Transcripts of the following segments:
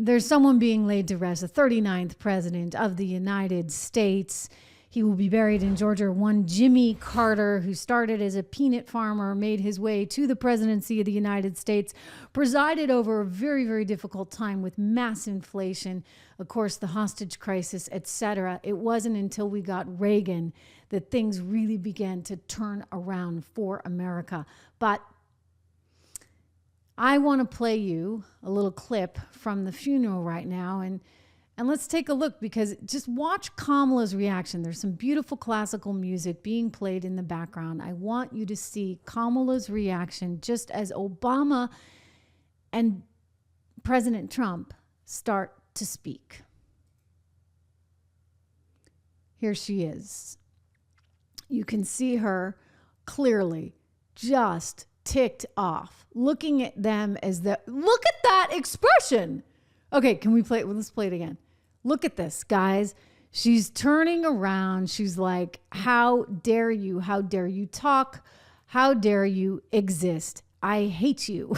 there's someone being laid to rest, the 39th president of the United States. He will be buried in Georgia. One Jimmy Carter, who started as a peanut farmer, made his way to the presidency of the United States, presided over a very, very difficult time with mass inflation, of course, the hostage crisis, etc. It wasn't until we got Reagan that things really began to turn around for America. But I want to play you a little clip from the funeral right now, and let's take a look, because just watch Kamala's reaction. There's some beautiful classical music being played in the background. I want you to see Kamala's reaction just as Obama and President Trump start to speak. Here she is. You can see her clearly just ticked off, looking at them as look at that expression. Okay, can we play it? Well, let's play it again. Look at this, guys. She's turning around. She's like, how dare you? How dare you talk? How dare you exist? I hate you.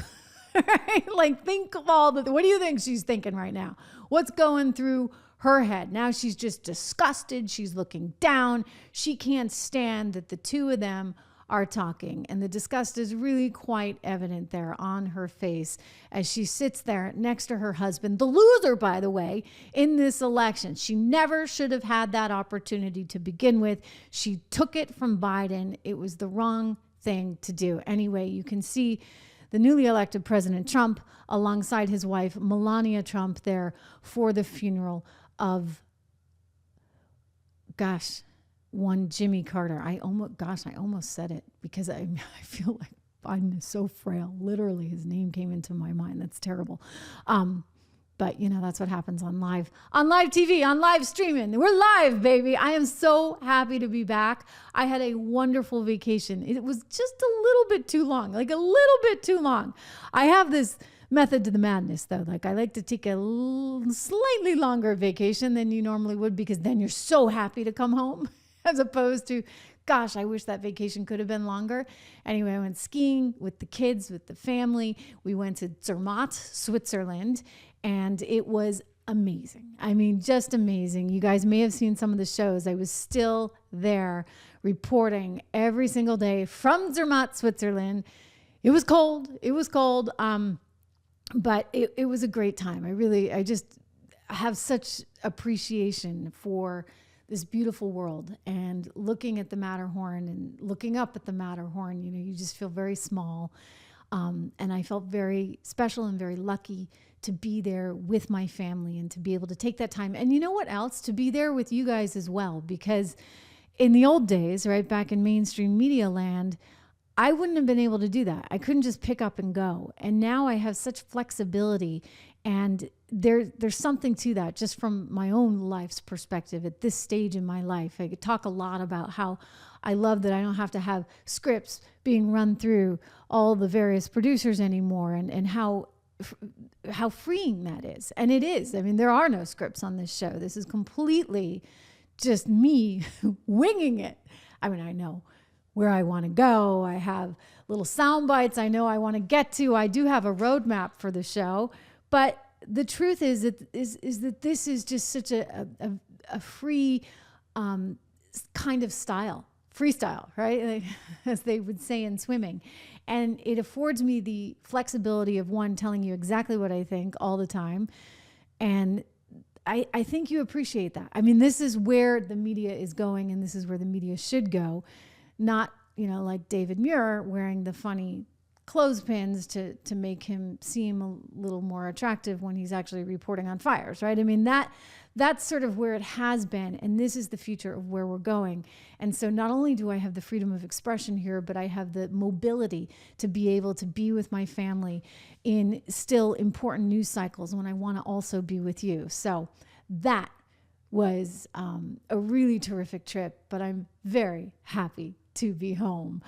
Right? Like, think of all what do you think she's thinking right now? What's going through her head? Now she's just disgusted. She's looking down. She can't stand that the two of them are talking, and the disgust is really quite evident there on her face as she sits there next to her husband, the loser, by the way, in this election. She never should have had that opportunity to begin with. She took it from Biden. It was the wrong thing to do. Anyway, you can see the newly elected President Trump alongside his wife, Melania Trump, there for the funeral of, one Jimmy Carter. I almost said it, because I feel like Biden is so frail. Literally, his name came into my mind. That's terrible. But that's what happens on live TV, on live streaming. We're live, baby. I am so happy to be back. I had a wonderful vacation. It was just a little bit too long, like a little bit too long. I have this method to the madness, though. Like, I like to take a slightly longer vacation than you normally would, because then you're so happy to come home. As opposed to, gosh, I wish that vacation could have been longer. Anyway, I went skiing with the kids, with the family. We went to Zermatt, Switzerland, and it was amazing. I mean, just amazing. You guys may have seen some of the shows. I was still there reporting every single day from Zermatt, Switzerland. It was cold. But it was a great time. I just have such appreciation for this beautiful world, and looking at the Matterhorn and looking up at the Matterhorn, you just feel very small. And I felt very special and very lucky to be there with my family and to be able to take that time. And you know what else? To be there with you guys as well, because in the old days, right back in mainstream media land, I wouldn't have been able to do that. I couldn't just pick up and go. And now I have such flexibility, and there's something to that just from my own life's perspective at this stage in my life. I could talk a lot about how I love that I don't have to have scripts being run through all the various producers anymore, and how freeing that is. And it is. I mean, there are no scripts on this show. This is completely just me winging it. I mean, I know where I want to go. I have little sound bites I know I want to get to. I do have a roadmap for the show, but the truth is that this is just such a free kind of style, freestyle, right? Like, as they would say in swimming. And it affords me the flexibility of, one, telling you exactly what I think all the time. And I think you appreciate that. I mean, this is where the media is going, and this is where the media should go. Not, like David Muir wearing the funny clothespins to make him seem a little more attractive when he's actually reporting on fires, right? I mean, that's sort of where it has been, and this is the future of where we're going. And so not only do I have the freedom of expression here, but I have the mobility to be able to be with my family in still important news cycles when I want to also be with you. So that was a really terrific trip, but I'm very happy to be home.